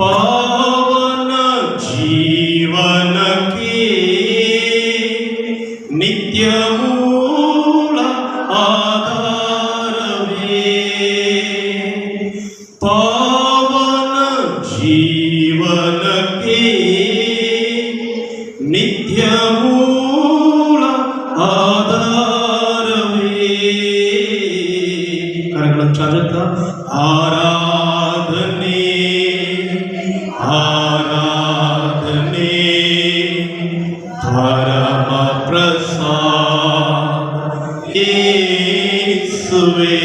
पावन जीवन के नित्य मूल आधारवे, पावन जीवन के नित्य मूल आधारवे. करगळನ್ನು ಚಾಚುತ್ತಾ आराधने आराधने परम प्रसाद येसुवे,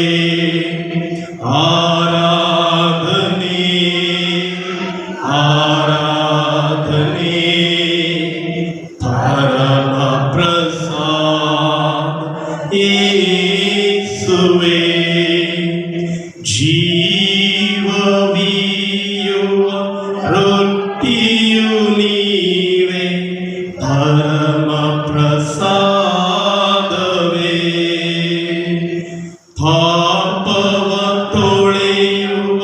आराधने आराधने परम प्रसाद येसुवे. ಜೀವವಿಯುವ ರೊಟ್ಟಿಯು ನೀವೇ, ಪರಮ ಪ್ರಸಾದವೇ. ಪಾಪವ ತೊಳೆಯುವ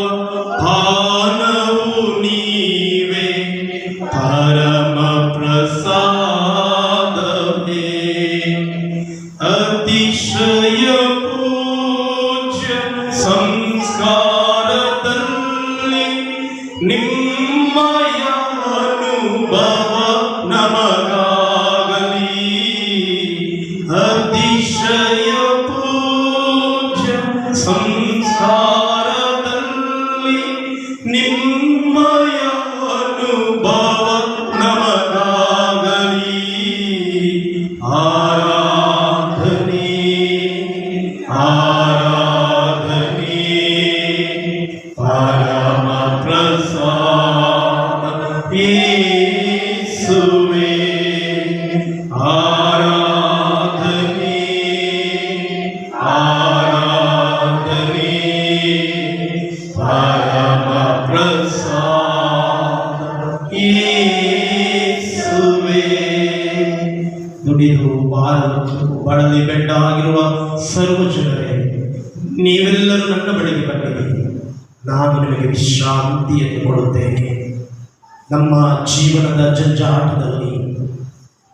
ಪಾನವು ನೀವೇ, ಪರಮ ಪ್ರಸಾದವೇ. ಅತಿಶಯ ಸಂಸ್ಕಾರದಲ್ಲಿ ನಿಮ್ಮಯ ಅನುಭವ ನಮಗಾಗಲಿ. ಅತಿಶಯ ಪೂಜ್ಯ ಸಂಸ್ಕಾರದಲ್ಲಿ ನಿಮ್ಮಯ ಅನುಭವ ನಮಗಾಗಲಿ. ಆರಾಧನೆ ಆರಾಧನೆ ಪರಮ ಪ್ರಸಾದ ಯೇಸುವೇ, ಆರಾಧನೆ ಆರಾಧನೆ ಪರಮ ಪ್ರಸಾದ ಯೇಸುವೇ. ದುಡಿದು ಬಾಳಲಿ ಬೆಟ್ಟ ಆಗಿರುವ ಸರ್ವ ಜನರೇ, ನೀವೆಲ್ಲರೂ ನನ್ನ ಬಳಿಗೆ ಬನ್ನಿರಿ, ನಾನು ನಿಮಗೆ ವಿಶ್ರಾಂತಿಯನ್ನು ಕೊಡುತ್ತೇನೆ. ನಮ್ಮ ಜೀವನದ ಜಂಜಾಟದಲ್ಲಿ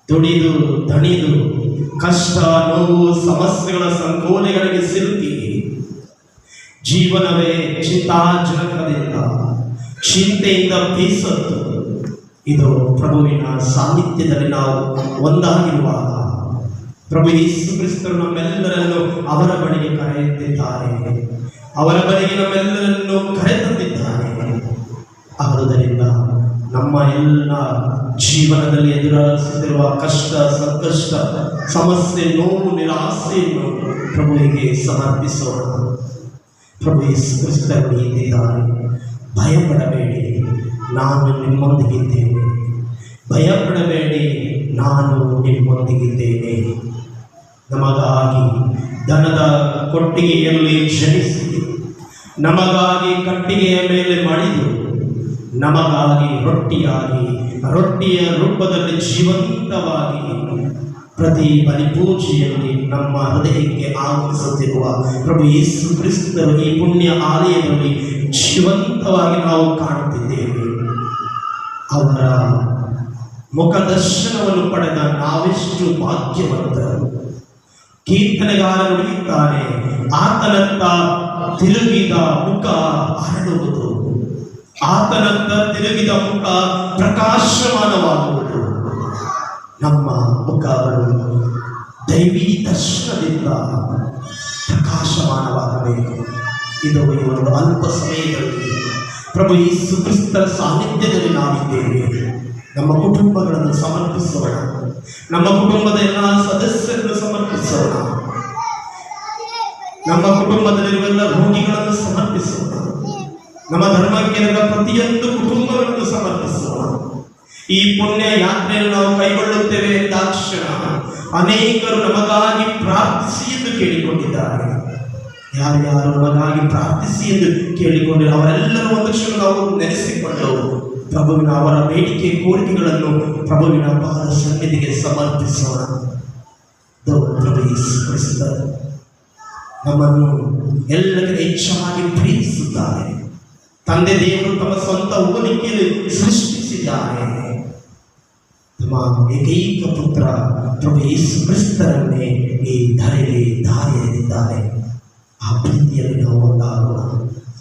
ದುಡಿದು ದಣಿದು ಕಷ್ಟ ನೋವು ಸಮಸ್ಯೆಗಳ ಸಂಕೋಲೆಗಳಿಗೆ ಸಿಲುಕಿ ಜೀವನವೇ ಚಿಂತಾಜನಕದಿಂದ ಚಿಂತೆಯಿಂದ ಬೇಸತ್ತು, ಇದು ಪ್ರಭುವಿನ ಸಾನ್ನಿಧ್ಯದಲ್ಲಿ ನಾವು ಒಂದಾಗಿರುವಾಗ ಪ್ರಭು ಯೇಸು ಕ್ರಿಸ್ತರು ನಮ್ಮೆಲ್ಲರನ್ನು ಅವರ ಬಳಿಗೆ ಕರೆಯುತ್ತಿದ್ದಾರೆ, ಅವರ ಬಳಿಗೆ ನಮ್ಮೆಲ್ಲರನ್ನು ಕರೆತಂದಿದ್ದಾರೆ. ಆದುದರಿಂದ ನಮ್ಮ ಎಲ್ಲ ಜೀವನದಲ್ಲಿ ಎದುರಿಸುತ್ತಿರುವ ಕಷ್ಟ ಸಂಕಷ್ಟ ಸಮಸ್ಯೆ ನೋವು ನಿರಾಸೆಯನ್ನು ಪ್ರಭುವಿಗೆ ಸಮರ್ಪಿಸೋಣ. ಪ್ರಭು ಯೇಸು ಕ್ರಿಸ್ತರು ಇದ್ದಾರೆ, ಭಯಪಡಬೇಡಿ, ನಾನು ನಿಮ್ಮೊಂದಿಗಿದ್ದೇನೆ. ಭಯಪಡಬೇಡಿ, ನಾನು ನಿಮ್ಮೊಂದಿಗಿದ್ದೇನೆ. ನಮಗಾಗಿ ದನದ ಕೊಟ್ಟಿಗೆಯಲ್ಲಿ ಜನಿಸಿ, ನಮಗಾಗಿ ಕಟ್ಟಿಗೆಯ ಮೇಲೆ ಮಡಿದು, ನಮಗಾಗಿ ರೊಟ್ಟಿಯ ರೂಪದಲ್ಲಿ ಜೀವಂತವಾಗಿ ಪ್ರತಿ ಬಲಿಪೂಜೆಯಲ್ಲಿ ನಮ್ಮ ಹೃದಯಕ್ಕೆ ಆಗಮಿಸುತ್ತಿರುವ ಪ್ರಭು ಯೇಸು ಕ್ರಿಸ್ತರು ಈ ಪುಣ್ಯ ಆಲಯದಲ್ಲಿ ಜೀವಂತವಾಗಿ ನಾವು ಕಾಣುತ್ತಿದ್ದೇವೆ. ಅವರ ಮುಖದರ್ಶನವನ್ನು ಪಡೆದ ನಾವೆಷ್ಟು ಭಾಗ್ಯವಂತರು. ಕೀರ್ತನೆಗಾರ ನುಡಿಯುತ್ತಾನೆ, ಆತನತ್ತ ತಿರುಗಿದ ಮುಖ ಅರಳುವುದು, ಆತನತ್ತ ತಿರುಗಿದ ಮುಖ ಪ್ರಕಾಶಮಾನವಾಗುವುದು. ನಮ್ಮ ಮುಖಗಳು ದೈವೀ ದರ್ಶನದಿಂದ ಪ್ರಕಾಶಮಾನವಾಗಬೇಕು. ಇದು ಈ ಒಂದು ಅಲ್ಪ ಸಮಯದಲ್ಲಿ ಪ್ರಭು ಯೇಸು ಕ್ರಿಸ್ತರ ಸಾನ್ನಿಧ್ಯದಲ್ಲಿ ನಾವಿದ್ದೇವೆ. ನಮ್ಮ ಕುಟುಂಬಗಳನ್ನು ಸಮರ್ಪಿಸೋಣ, ನಮ್ಮ ಕುಟುಂಬದ ಎಲ್ಲ ಸದಸ್ಯರನ್ನು ಸಮರ್ಪಿಸೋಣ, ನಮ್ಮ ಕುಟುಂಬದಲ್ಲಿರುವ ಎಲ್ಲ ರೋಗಿಗಳನ್ನು ಸಮರ್ಪಿಸೋಣ, ನಮ್ಮ ಧರ್ಮಕ್ಕೆ ಪ್ರತಿಯೊಂದು ಕುಟುಂಬಗಳನ್ನು ಸಮರ್ಪಿಸೋಣ. ಈ ಪುಣ್ಯ ಯಾತ್ರೆಯನ್ನು ನಾವು ಕೈಗೊಳ್ಳುತ್ತೇವೆ ಎಂದಾಕ್ಷಣ ಅನೇಕರು ನಮಗಾಗಿ ಪ್ರಾರ್ಥಿಸಿ ಎಂದು ಕೇಳಿಕೊಂಡಿದ್ದಾರೆ. ಯಾರ್ಯಾರು ನಮಗಾಗಿ ಪ್ರಾರ್ಥಿಸಿ ಎಂದು ಕೇಳಿಕೊಂಡಿಲ್ಲ ಅವರೆಲ್ಲರೂ ಒಂದು ಕ್ಷಣ ನಾವು ನೆನೆಸಿಕೊಂಡು ಪ್ರಭುವಿನ ಅವರ ಬೇಡಿಕೆ ಕೋರಿಕೆಗಳನ್ನು ಪ್ರಭುವಿನ ಪಾದ ಸನ್ನಿಧಿಗೆ ಸಮರ್ಪಿಸೋಣ. ಪ್ರಭು ಯೇಸು ಕ್ರಿಸ್ತರು ನಮ್ಮನ್ನು ಎಲ್ಲರಿಗಿಂತ ಹೆಚ್ಚಾಗಿ ಪ್ರೀತಿಸುತ್ತಾರೆ. ತಂದೆ ದೇವರು ತಮ್ಮ ಸ್ವಂತ ಹೋಲಿಕೆಯಲ್ಲಿ ಸೃಷ್ಟಿಸಿದ್ದಾರೆ. ತಮ್ಮ ಏಕೈಕ ಪುತ್ರ ಪ್ರಭು ಯೇಸು ಕ್ರಿಸ್ತರನ್ನೇ ಈ ಧರೆಗೆ ದಾರಿ ಎರೆದಿದ್ದಾರೆ. ಆ ಪ್ರೀತಿಯಲ್ಲಿ ನಾವು ಒಂದಾಗೋಣ,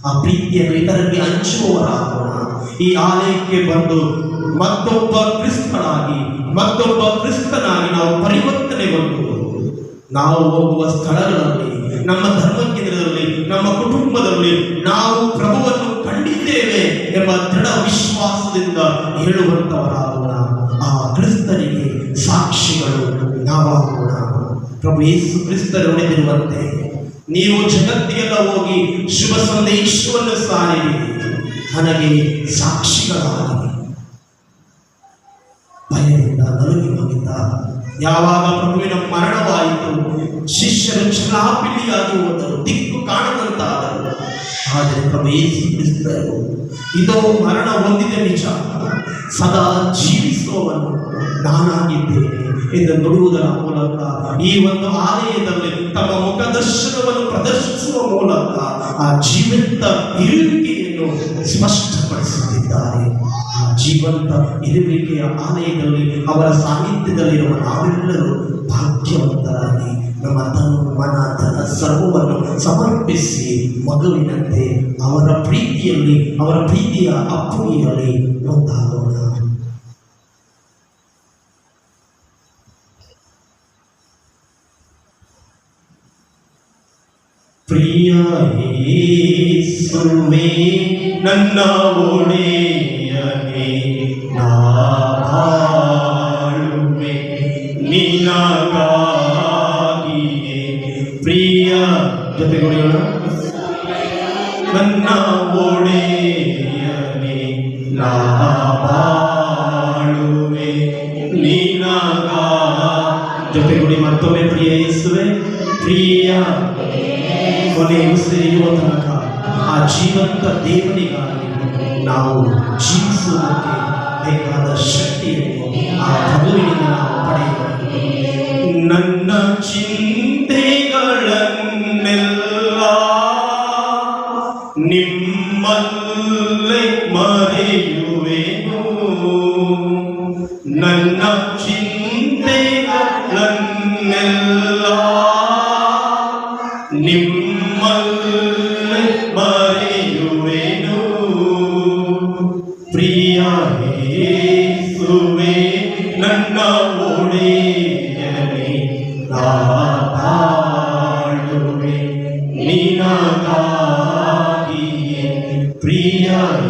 ಆ ಪ್ರೀತಿಯನ್ನು ಇತರರಿಗೆ ಹಂಚುವವರಾಗೋಣ. ಈ ಆಲಯಕ್ಕೆ ಬಂದು ಮತ್ತೊಬ್ಬ ಕ್ರಿಸ್ತನಾಗಿ ನಾವು ಪರಿವರ್ತನೆಗೊಂಡು ನಾವು ಹೋಗುವ ಸ್ಥಳಗಳಲ್ಲಿ, ನಮ್ಮ ಧರ್ಮ ಕೇಂದ್ರದಲ್ಲಿ, ನಮ್ಮ ಕುಟುಂಬದಲ್ಲಿ ನಾವು ಪ್ರಭುವನ್ನು ಕಂಡಿದ್ದೇವೆ ಎಂಬ ದೃಢ ವಿಶ್ವಾಸದಿಂದ ಹೇಳುವಂತವರಾಗೋಣ. ಆ ಕ್ರಿಸ್ತನಿಗೆ ಸಾಕ್ಷಿಗಳು ನಾವಾಗೋಣ. ಪ್ರಭು ಯೇಸು ಕ್ರಿಸ್ತರು ಹೊಡೆದಿರುವಂತೆ ನೀವು ಜಗತ್ತಿಗೆಲ್ಲ ಹೋಗಿ ಶುಭ ಸಂದೇಶವನ್ನು ಸಾರಿರಿ, ನನಗೆ ಸಾಕ್ಷಿಗಳಾಗಿ. ಭಯದಿಂದ ನಲುಗಿ ಹೋಗಿದ್ದ ಯಾವಾಗ ಪ್ರಭುವಿನ ಮರಣವಾಯಿತು, ಶಿಷ್ಯರು ಛಲಾಪಿಲಿಯಾಗಿ ಹೋದರು, ದಿಕ್ಕು ಕಾಣದಂತಾದರು. ಆದರೆ ಪ್ರಭು ಯೇಸು ಕ್ರಿಸ್ತರು ಇದೋ ಮರಣ ಹೊಂದಿದ ನಿಜ, ಸದಾ ಜೀವಿಸುವವನು ನಾನಾಗಿದ್ದೇನೆ ಎಂದು ನುಡಿಯುವುದರ ಮೂಲಕ ಈ ಒಂದು ಆಲಯದಲ್ಲಿ ತಮ್ಮ ಮುಖದರ್ಶನವನ್ನು ಪ್ರದರ್ಶಿಸುವ ಮೂಲಕ ಆ ಜೀವಂತ ಇರುವಿಕೆಯನ್ನು ಸ್ಪಷ್ಟಪಡಿಸುತ್ತಿದ್ದಾರೆ. ಆ ಜೀವಂತ ಇರುವಿಕೆಯ ಆಲಯದಲ್ಲಿ ಅವರ ಸಾನ್ನಿಧ್ಯದಲ್ಲಿರುವ ನಾವೆಲ್ಲರೂ ಭಾಗ್ಯವಂತರಾಗಿ ನಮ್ಮ ತನು ಮನ ಧನ ಸರ್ವವನ್ನು ಸಮರ್ಪಿಸಿ ಮಗುವಿನಂತೆ ಅವರ ಪ್ರೀತಿಯ ಅಪ್ಪುಗೆಯಲ್ಲಿ ಒಂದಾಗೋಣ. ಪ್ರಿಯ ಯೇಸುವೇ ನನ್ನ ಒಡೆಯನೇ, ನಾ ಬಾಳುವೆ ನಿನಗಾಗಿಯೇ. ಪ್ರಿಯ ಜೊತೆಗೊಳಿಯೋಣ. ನನ್ನ ಒಡೆಯನೇ, ನಾ ಬಾಳುವೆ ನಿನಗಾ. ಜೊತೆಗುಡಿ ಮತ್ತೊಮ್ಮೆ. ಪ್ರಿಯ ಯೇಸುವೇ, ಪ್ರಿಯ ಕೊನೆ ಉಸಿರಿಯುವ ತನಕ ಆ ಜೀವಂತ ದೇವನಿಗಾಗಿ ನಾವು ಜೀವಿಸುವುದಕ್ಕೆ ಬೇಕಾದ ಶಕ್ತಿಯನ್ನು ಆ ಪ್ರಭುವಿನಿಂದ ನಾವು ಪಡೆಯಬೇಕು. ನನ್ನ ಚಿಂತೆಗಳನ್ನೆಲ್ಲ ನಿಮ್ಮಲ್ಲೇ ಮರೆಯುವೆನು. ನನ್ನ ಚಿಂತೆಗಳನ್ನೆಲ್ಲ ನಿಮ್ಮಲ್ಲೇ ಮರೆಯುವೆನು. ಪ್ರಿಯ ಯೇಸುವೇ ನನ್ನ ಒಡೆಯನೇ, ನಾ ಬಾಳುವೆ ನಿನಗಾಗಿಯೇ. ಪ್ರಿಯ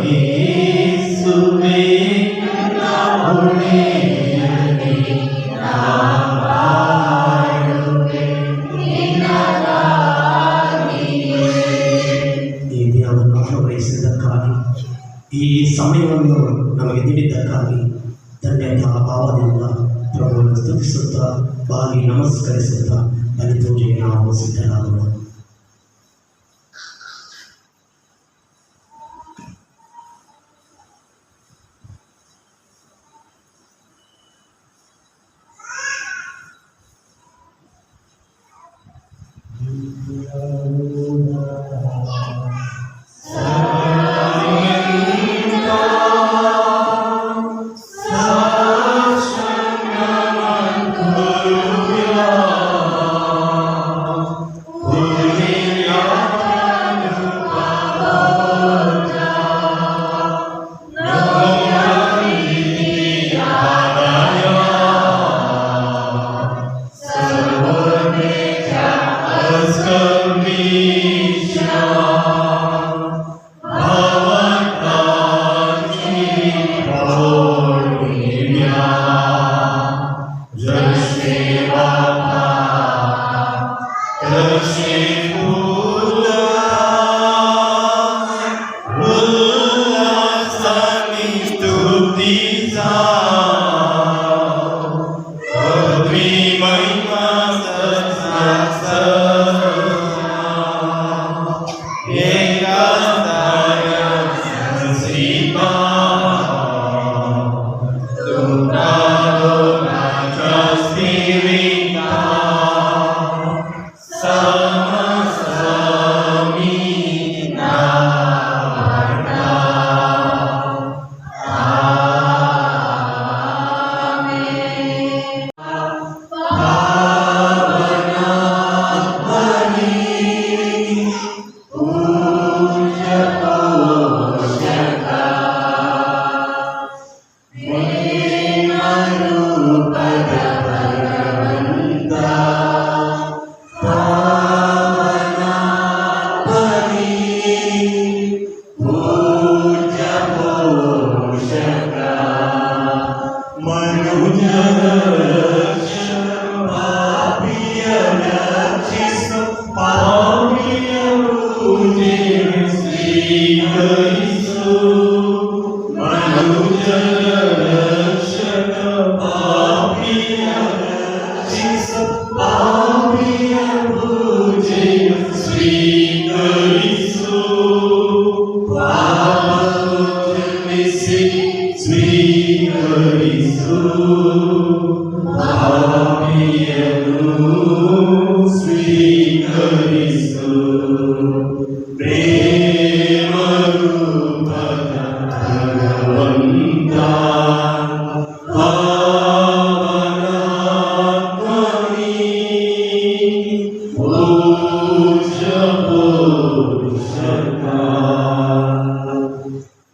ಯೇಸುವೇ ನನ್ನ ಒಡೆಯನೇ, ನಾ ಬಾಳುವೆ ಅನುಗ್ರಹಿಸಿದ್ದಕ್ಕಾಗಿ, ಈ ಸಮಯವನ್ನು ನಮಗೆ ನೀಡಿದ್ದಕ್ಕಾಗಿ ಧನ್ಯತಾ ಭಾವದಿಂದ ಪ್ರಭುವನ್ನು ಸ್ತುತಿಸುತ್ತಾ ಬಾಗಿ ನಮಸ್ಕರಿಸುತ್ತಾ ಬಲಿಪೂಜೆಗೆ ನಾವು ಸಿದ್ಧರಾಗೋಣ. Serve me. ಸೇವಿತ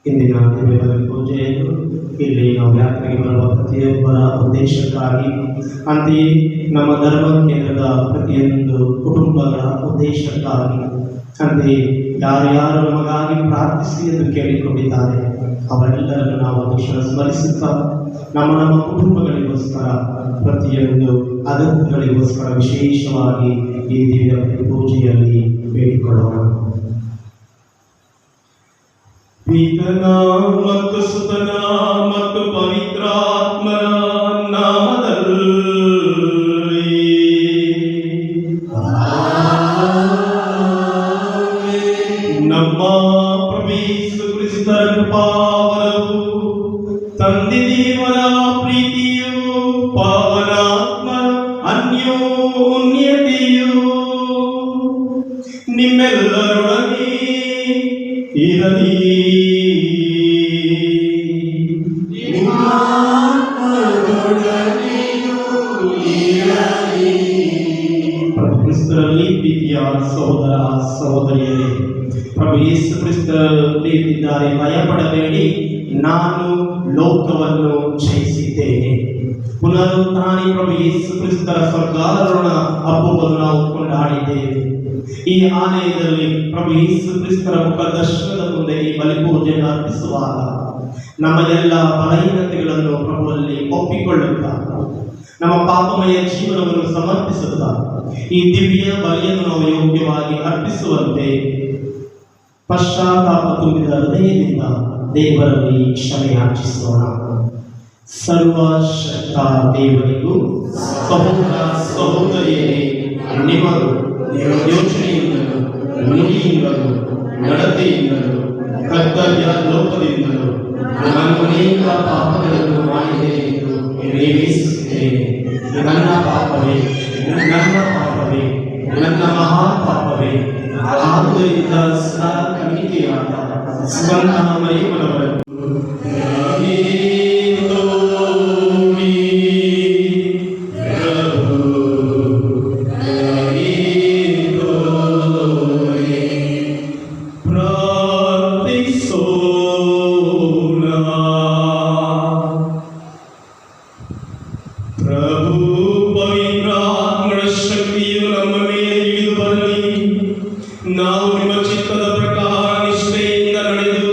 ಇಂದಿನ ದೇವರ ಪೂಜೆಯನ್ನು ಇಲ್ಲಿ ನಾವು ಯಾತ್ರೆಗೆ ಬರುವ ಪ್ರತಿಯೊಬ್ಬರ ಉದ್ದೇಶಕ್ಕಾಗಿ, ಅಂತೆಯೇ ನಮ್ಮ ಧರ್ಮ ಕೇಂದ್ರದ ಪ್ರತಿಯೊಂದು ಕುಟುಂಬಗಳ ಉದ್ದೇಶಕ್ಕಾಗಿ, ಅಂತೆಯೇ ಯಾರು ನಮಗಾಗಿ ಪ್ರಾರ್ಥಿಸಿ ಎಂದು ಕೇಳಿಕೊಂಡಿದ್ದಾರೆ ಅವರೆಲ್ಲರನ್ನು ನಾವು ಅಧ್ಯಕ್ಷರ ಸ್ಮರಿಸುತ್ತಾ ನಮ್ಮ ಕುಟುಂಬಗಳಿಗೋಸ್ಕರ ಪ್ರತಿಯೊಂದು ಅಗತ್ಯಗಳಿಗೋಸ್ಕರ ವಿಶೇಷವಾಗಿ ಈ ದಿವ್ಯ ಪೂಜೆಯಲ್ಲಿ ಬೇಡಿಕೊಳ್ಳೋಣ. ಪಿತನ ಮತ್ತು ಸುತನ ಮತ್ತು ಪವಿತ್ರಾತ್ಮನ ನಾಮದಲ್ಲಿ ನಮ್ಮ ಪ್ರಭು ಯೇಸು ಕ್ರಿಸ್ತರ ಕೃಪಾವರವು, ತಂದೆ ದೇವರ ಪ್ರೀತಿಯು, ಪಾವನಾತ್ಮ ಅನ್ಯೋನ್ಯತೆಯು ನಿಮ್ಮೆಲ್ಲರೊಡನೆ ಇರಲಿ. ಪ್ರಭು ಕ್ರಿಸ್ತರಲ್ಲಿ ಪ್ರೀತಿಯ ಸಹೋದರ ಸಹೋದರಿಯರೇ, ಪ್ರಭು ಯೇಸು ಕ್ರಿಸ್ತರಿದ್ದಾರೆ, ಭಯಪಡಬೇಡಿ, ನಾನು ಲೋಕವನ್ನು ಜಯಿಸಿದ್ದೇನೆ. ಪುನರುತ್ಥಾನಿ ಪ್ರಭು ಯೇಸು ಕ್ರಿಸ್ತರ ಸ್ವರ್ಗಾರೋಹಣ ಹಬ್ಬವನ್ನು ನಾವು ಕೊಂಡಾಡಿದ್ದೇವೆ. ಈ ಆಲಯದಲ್ಲಿ ಪ್ರಭು ಯೇಸು ಕ್ರಿಸ್ತರ ಮುಖ ದರ್ಶನದ ಮುಂದೆ ಈ ಬಲಿಪೂಜೆಯನ್ನು ಅರ್ಪಿಸುವಾಗ ನಮ್ಮ ಎಲ್ಲ ಬಲಹೀನತೆಗಳನ್ನು ಪ್ರಭುವಲ್ಲಿ ಒಪ್ಪಿಕೊಳ್ಳುತ್ತಾ, ನಮ್ಮ ಪಾಪಮಯ ಜೀವನವನ್ನು ಸಮರ್ಪಿಸುತ್ತಾ ಈ ದಿವ್ಯ ಬಲಿಯನ್ನು ನಾವು ಯೋಗ್ಯವಾಗಿ ಅರ್ಪಿಸುವಂತೆ ಪಶ್ಚಾತ್ತಾಪ ತುಂಬಿದ ಹೃದಯದಿಂದ ದೇವರಲ್ಲಿ ಕ್ಷಮೆ ಯಾಚಿಸೋಣ. ಸರ್ವಶಕ್ತ ದೇವರಿಗೂ ಸಹೋದರ ಸಹೋದರಿಯರೇ, ನಿಮ್ಮರು ಯೋಚನೆಯಿಂದಲೂ ನುಡಿಯಿಂದಲೂ ನಡತೆಯಿಂದಲೂ ಕರ್ತವ್ಯ ಲೋಕದಿಂದಲೂ ನಾನು ಅನೇಕ ಪಾಪಗಳನ್ನು ಮಾಡಿದೆ ಎಂದು ನೇಮಿಸುತ್ತೇನೆ. ನನ್ನ ಪಾಪವೇ, ನನ್ನ ಮಹಾ ಪಾಪವೇ. ಆದುದರಿಂದ ಸದಾ ಕಣಿಕೆಯಾದ ಸ್ವಂತ ಮರಿಮನವರನ್ನು ನಾವು ನಿಮ್ಮ ಚಿತ್ತದ ಪ್ರಕಾರ ನಿಷ್ಠೆಯಿಂದ ನಡೆದು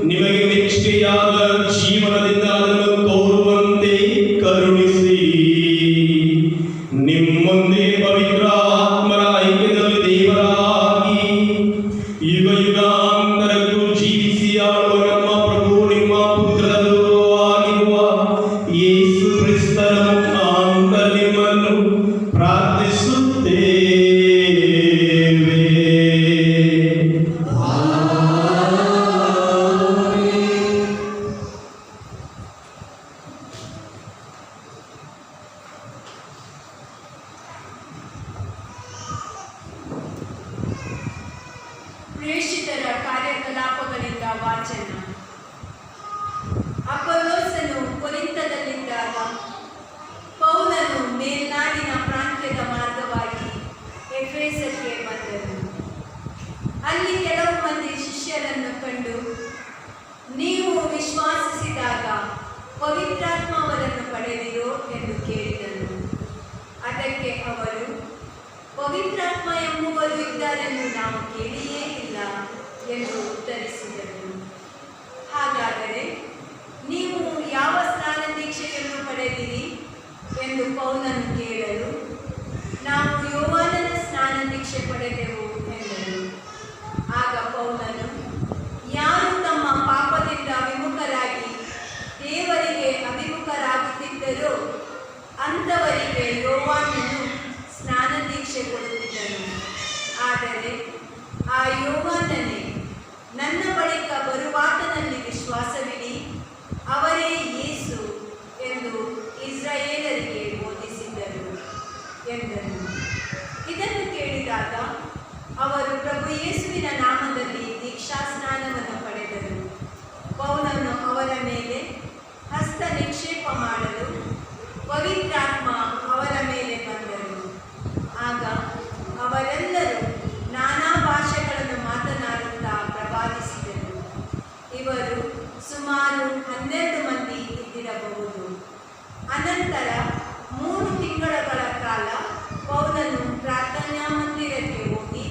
ನಿಮಗೆ ಮೆಚ್ಚುಗೆಯಾದ ಜೀವನದಿಂದ ಅದನ್ನು ತೋರುವಂತೆ ಕರುಣಿಸಿ. ನಿಮ್ಮೊಂದೇ ಪವಿತ್ರ ಆತ್ಮರ ಐಕ್ಯದಲ್ಲಿ ದೇವರಾಗಿ ಯುಗ ಯುಗಾಂತರಕ್ಕೂ ಜೀವಿಸಿ ಆಳುವ ನಮ್ಮ ಪ್ರಭು ನಿಮ್ಮ ಪುತ್ರರು ಆಗಿರುವ ಯೇಸು ಕ್ರಿಸ್ತರ ಮುಖಾಂತರ ನಿಮ್ಮನ್ನು ಪ್ರಾರ್ಥಿಸುತ್ತೇವೆ. ಪ್ರೇಷಿತರ ಕಾರ್ಯಕಲಾಪಗಳಿಂದ ವಾಚನ. ಅಪೊಲ್ಲೋಸನು ಕೊರಿಂಥದಲ್ಲಿದ್ದಾಗ ಪೌಲನು ಮೇಲ್ನಾಡಿನ ಪ್ರಾಂತ್ಯದ ಮಾರ್ಗವಾಗಿ ಎಫೆಸಕ್ಕೆ ಬಂದನು. ಅಲ್ಲಿ ಕೆಲವು ಮಂದಿ ಶಿಷ್ಯರನ್ನು ಕಂಡು, ನೀವು ವಿಶ್ವಾಸಿಸಿದಾಗ ಪವಿತ್ರಾತ್ಮವರನ್ನು ಪಡೆದಿರೋ ಎಂದು ಕೇಳಿದನು. ಅದಕ್ಕೆ ಅವರು, ಪವಿತ್ರಾತ್ಮ ಎಂಬುವರು ಇದ್ದಾರೆಂದು ನಾವು ಕೇಳಿಯೇ ಇಲ್ಲ ಎಂದು ಉತ್ತರಿಸಿದರು. ಹಾಗಾದರೆ ನೀವು ಯಾವ ಸ್ನಾನ ದೀಕ್ಷೆಯನ್ನು ಪಡೆದಿರಿ ಎಂದು ಪೌಲನು ಕೇಳಲು, ನಾವು ಯೋಹಾನನ ಸ್ನಾನ ದೀಕ್ಷೆ ಪಡೆದೆವು ಎಂದರು. ಆಗ ಪೌಲನು, ಯಾರು ತಮ್ಮ ಪಾಪದಿಂದ ವಿಮುಖರಾಗಿ ದೇವರಿಗೆ ಅಭಿಮುಖರಾಗುತ್ತಿದ್ದರೋ ಅಂಥವರಿಗೆ ಯೋಹಾನನು ಸ್ನಾನ ದೀಕ್ಷೆ ಕೊಡುತ್ತಿದ್ದನು. ಆದರೆ ಆ ಯೋಹಾನನೇ, ನನ್ನ ಬಳಿಕ ಬರುವಾತನಲ್ಲಿ ವಿಶ್ವಾಸವಿಡಿ, ಅವರೇ ಯೇಸು ಎಂದು ಇಸ್ರಾಯೇಲರಿಗೆ ಬೋಧಿಸಿದ್ದರು ಎಂದನು. ಇದನ್ನು ಕೇಳಿದಾಗ ಅವರು ಪ್ರಭು ಯೇಸುವಿನ ನಾಮದಲ್ಲಿ ದೀಕ್ಷಾಸ್ನಾನವನ್ನು ಪಡೆದರು. ಪೌಲನು ಅವರ ಮೇಲೆ ಹಸ್ತ ನಿಕ್ಷೇಪ ಮಾಡಲು ಪವಿತ್ರಾತ್ಮ ಅವರ ಮೇಲೆ ಬಂದರು. ಆಗ ಅವರೆಲ್ಲರೂ ನಾನಾ ಭಾಷೆಗಳನ್ನು ಮಾತನಾಡುತ್ತಾ ಪ್ರವಾದಿಸಿದರು. ಇವರು ಸುಮಾರು 12 ಮಂದಿ ಇದ್ದಿರಬಹುದು. ಅನಂತರ 3 ತಿಂಗಳುಗಳ ಕಾಲ ಪೌಲನು ಪ್ರಾರ್ಥನಾ ಮಂದಿರಕ್ಕೆ ಹೋಗಿ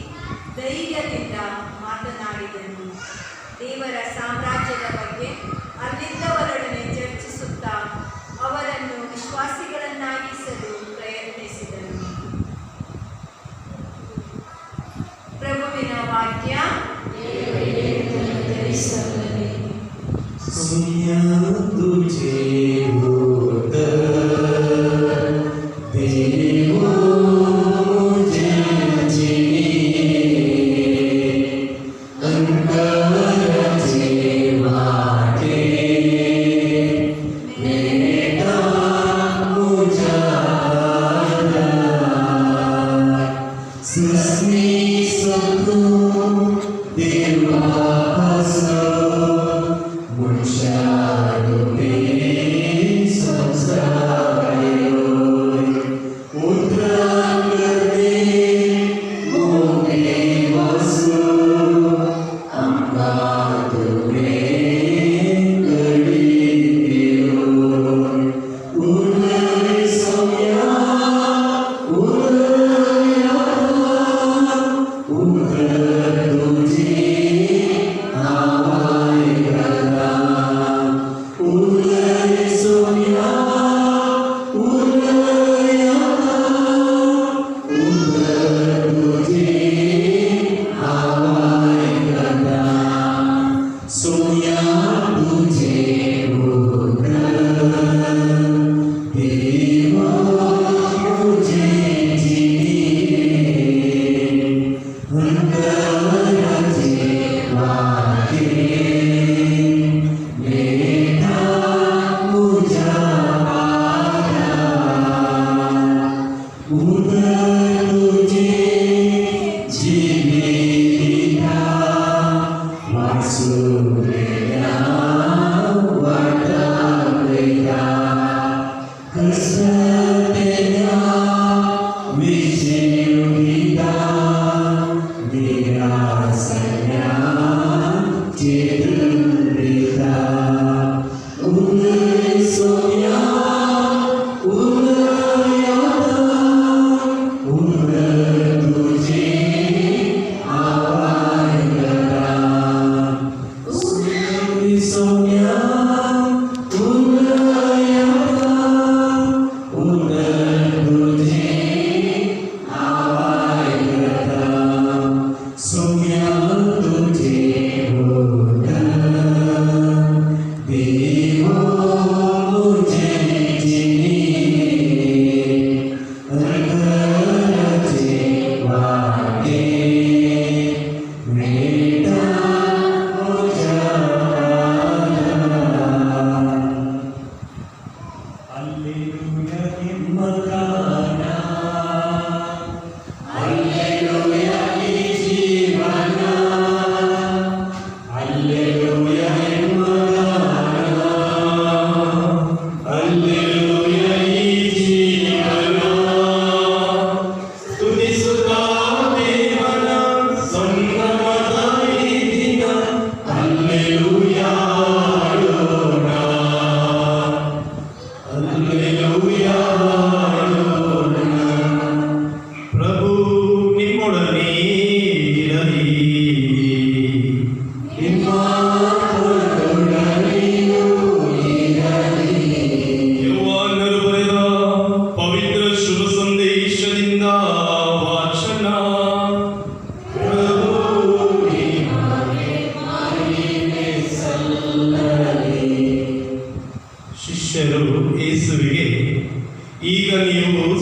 ಧೈರ್ಯದಿಂದ ಮಾತನಾಡಿದನು. ದೇವರ ಸಾಮ್ರಾಜ್ಯದ ಬಗ್ಗೆ ಅಲ್ಲಿದ್ದವರೊಡನೆ ಚರ್ಚಿಸುತ್ತಾ ಅವರನ್ನು ವಿಶ್ವಾಸಿಗಳನ್ನಾಗಿಸಲು ಪ್ರಯತ್ನಿಸಿದನು. ಪ್ರಭುವಿನ ವಾಕ್ಯ. Deus,